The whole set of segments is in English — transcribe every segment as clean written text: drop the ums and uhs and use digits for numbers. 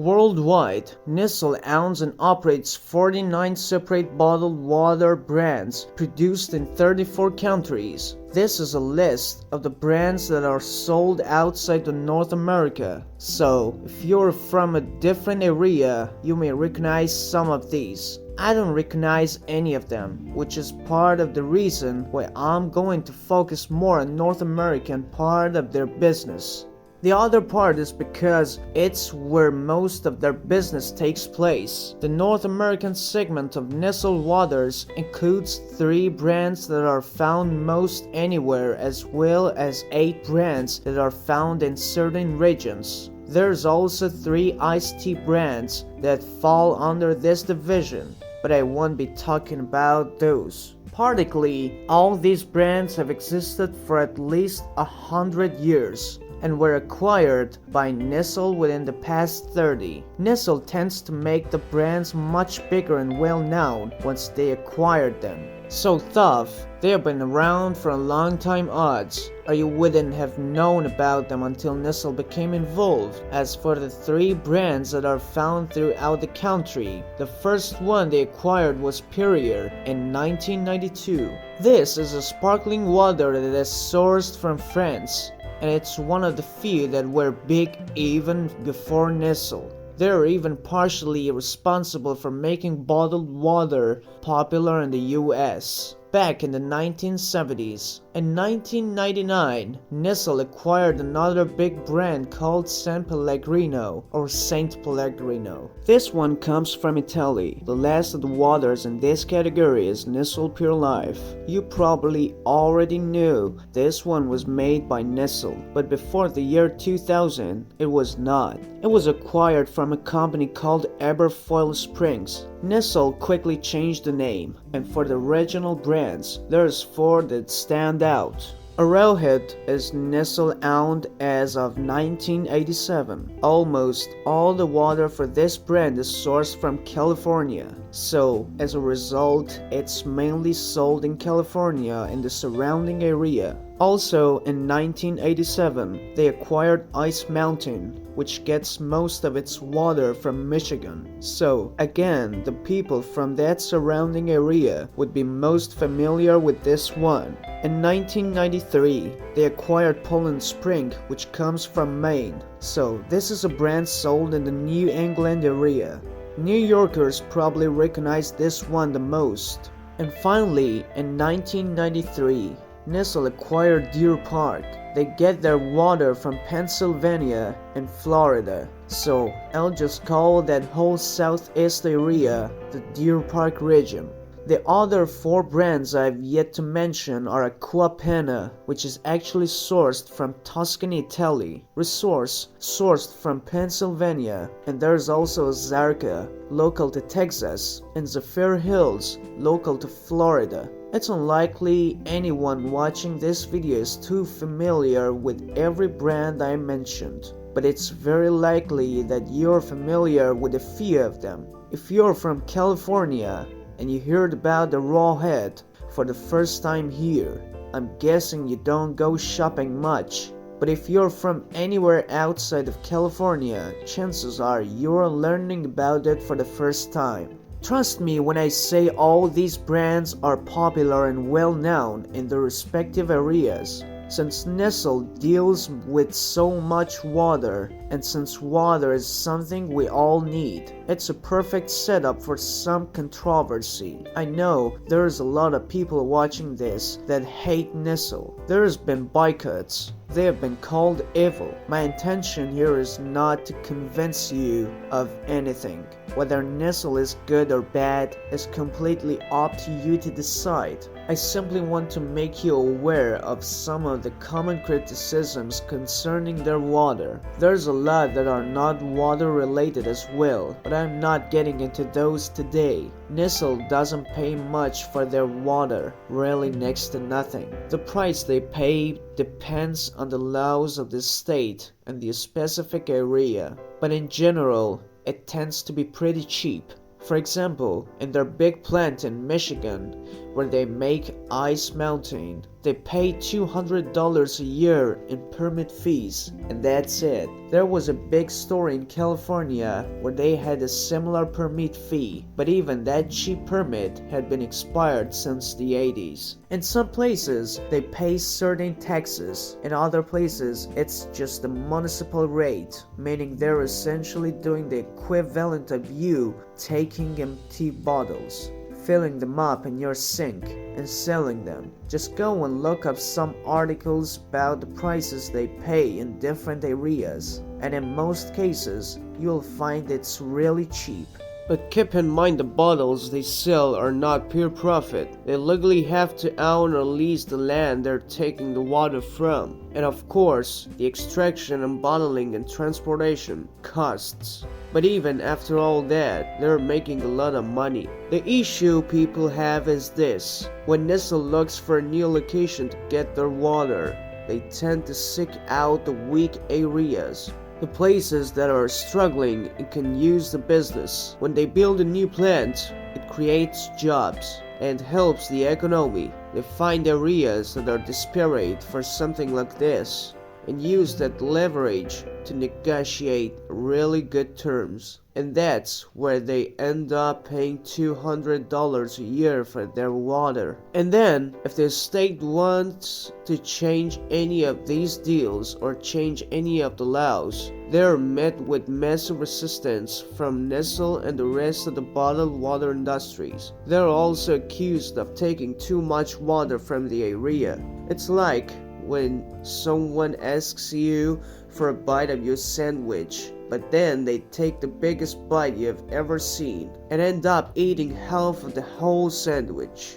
Worldwide, Nestle owns and operates 49 separate bottled water brands produced in 34 countries. This is a list of the brands that are sold outside of North America. So, if you're from a different area, you may recognize some of these. I don't recognize any of them, which is part of the reason why I'm going to focus more on North American part of their business. The other part is because it's where most of their business takes place. The North American segment of Nestlé Waters includes 3 brands that are found most anywhere, as well as 8 brands that are found in certain regions. There's also 3 iced tea brands that fall under this division, but I won't be talking about those. Practically, all these brands have existed for at least 100 years. And were acquired by Nestle within the past 30. Nestle tends to make the brands much bigger and well known once they acquired them. So tough, they have been around for a long time odds, or you wouldn't have known about them until Nestle became involved. As for the 3 brands that are found throughout the country, the first one they acquired was Perrier in 1992. This is a sparkling water that is sourced from France, and it's one of the few that were big even before Nestle. They are even partially responsible for making bottled water popular in the US. Back in the 1970s. In 1999, Nestle acquired another big brand called S.Pellegrino or Saint Pellegrino. This one comes from Italy. The last of the waters in this category is Nestlé Pure Life. You probably already knew this one was made by Nestle, but before the year 2000, it was not. It was acquired from a company called Aberfoyle Springs. Nestle quickly changed the name, and for the regional brands, there's 4 that stand out. Arrowhead is Nestle owned as of 1987. Almost all the water for this brand is sourced from California, so as a result, it's mainly sold in California and the surrounding area. Also in 1987, they acquired Ice Mountain, which gets most of its water from Michigan. So again, the people from that surrounding area would be most familiar with this one. In 1993, they acquired Poland Spring, which comes from Maine. So this is a brand sold in the New England area. New Yorkers probably recognize this one the most. And finally, in 1993, Nestle acquired Deer Park. They get their water from Pennsylvania and Florida. So I'll just call that whole southeast area the Deer Park region. The other 4 brands I've yet to mention are Aquafers, which is actually sourced from Tuscany, Italy, Resource, sourced from Pennsylvania, and there's also Zarka, local to Texas, and Zephyr Hills, local to Florida. It's unlikely anyone watching this video is too familiar with every brand I mentioned, but it's very likely that you're familiar with a few of them. If you're from California, and you heard about the Rawhead for the first time here, I'm guessing you don't go shopping much. But if you're from anywhere outside of California, chances are you're learning about it for the first time. Trust me when I say all these brands are popular and well known in their respective areas. Since Nestle deals with so much water, and since water is something we all need, it's a perfect setup for some controversy. I know there's a lot of people watching this that hate Nestle. There's been boycotts. They have been called evil. My intention here is not to convince you of anything. Whether Nestle is good or bad is completely up to you to decide. I simply want to make you aware of some of the common criticisms concerning their water. There's a lot that are not water related as well, but I'm not getting into those today. Nestle doesn't pay much for their water, really next to nothing. The price they pay depends on the laws of the state and the specific area, but in general, it tends to be pretty cheap. For example, in their big plant in Michigan, where they make ice mountain. They pay $200 a year in permit fees, and that's it. There was a big store in California where they had a similar permit fee, but even that cheap permit had been expired since the 80s. In some places, they pay certain taxes. In other places, it's just the municipal rate, meaning they're essentially doing the equivalent of you taking empty bottles, filling them up in your sink, and selling them. Just go and look up some articles about the prices they pay in different areas, and in most cases, you'll find it's really cheap. But keep in mind the bottles they sell are not pure profit. They legally have to own or lease the land they're taking the water from. And of course, the extraction and bottling and transportation costs. But even after all that, they're making a lot of money. The issue people have is this. When Nestle looks for a new location to get their water, they tend to seek out the weak areas, the places that are struggling and can use the business. When they build a new plant, it creates jobs and helps the economy. They find areas that are desperate for something like this and use that leverage to negotiate really good terms. And that's where they end up paying $200 a year for their water. And then, if the state wants to change any of these deals or change any of the laws, they're met with massive resistance from Nestle and the rest of the bottled water industries. They're also accused of taking too much water from the area. It's like when someone asks you for a bite of your sandwich, but then they take the biggest bite you've ever seen and end up eating half of the whole sandwich.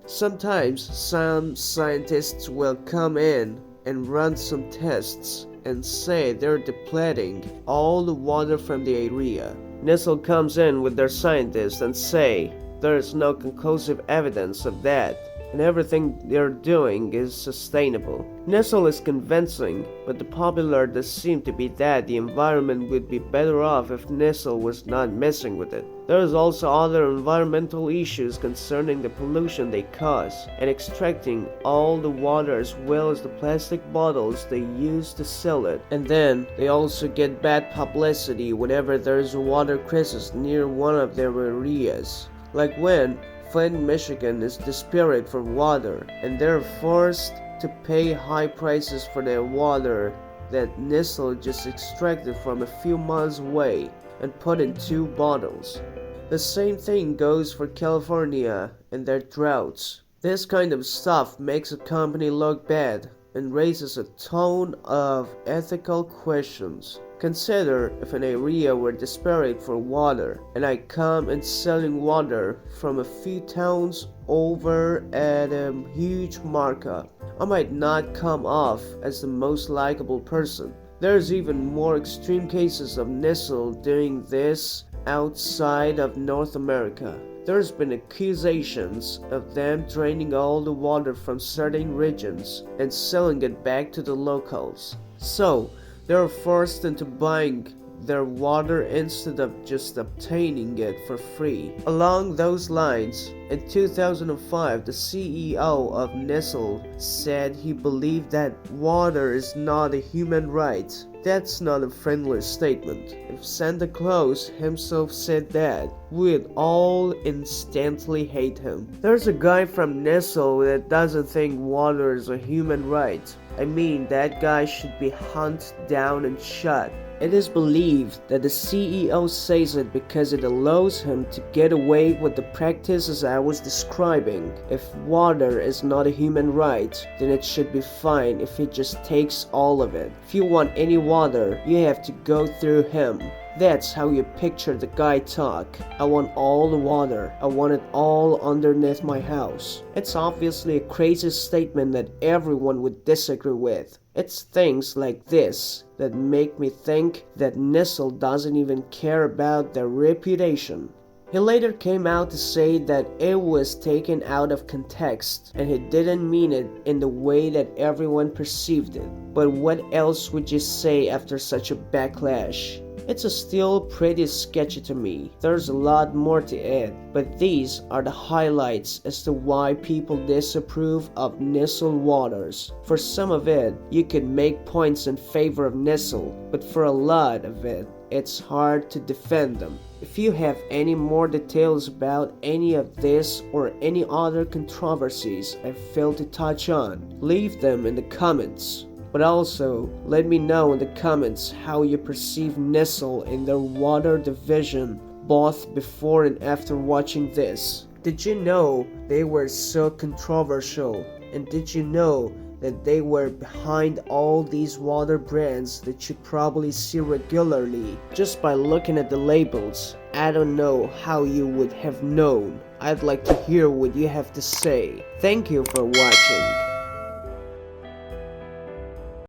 Sometimes some scientists will come in and run some tests and say they're depleting all the water from the area. Nestle comes in with their scientists and say there is no conclusive evidence of that, and everything they're doing is sustainable. Nestle is convincing, but the popular does seem to be that the environment would be better off if Nestle was not messing with it. There is also other environmental issues concerning the pollution they cause and extracting all the water as well as the plastic bottles they use to sell it. And then they also get bad publicity whenever there is a water crisis near one of their areas. Like when Flint, Michigan is desperate for water and they're forced to pay high prices for their water that Nestle just extracted from a few miles away and put in 2 bottles. The same thing goes for California and their droughts. This kind of stuff makes a company look bad and raises a ton of ethical questions. Consider if an area were desperate for water and I come and selling water from a few towns over at a huge markup. I might not come off as the most likable person. There's even more extreme cases of Nestle doing this outside of North America. There's been accusations of them draining all the water from certain regions and selling it back to the locals. So they're forced into buying their water instead of just obtaining it for free. Along those lines, in 2005, the CEO of Nestle said he believed that water is not a human right. That's not a friendly statement. If Santa Claus himself said that, we'd all instantly hate him. There's a guy from Nestle that doesn't think water is a human right. I mean, that guy should be hunted down and shot. It is believed that the CEO says it because it allows him to get away with the practices I was describing. If water is not a human right, then it should be fine if he just takes all of it. If you want any water, you have to go through him. That's how you picture the guy talk. I want all the water. I want it all underneath my house. It's obviously a crazy statement that everyone would disagree with. It's things like this that make me think that Nestle doesn't even care about their reputation. He later came out to say that it was taken out of context and he didn't mean it in the way that everyone perceived it. But what else would you say after such a backlash? It's still pretty sketchy to me. There's a lot more to it, but these are the highlights as to why people disapprove of Nestlé Waters. For some of it, you could make points in favor of Nestle, but for a lot of it, it's hard to defend them. If you have any more details about any of this or any other controversies I failed to touch on, leave them in the comments. But also, let me know in the comments how you perceive Nestle in their water division, both before and after watching this. Did you know they were so controversial? And did you know that they were behind all these water brands that you probably see regularly just by looking at the labels? I don't know how you would have known. I'd like to hear what you have to say. Thank you for watching.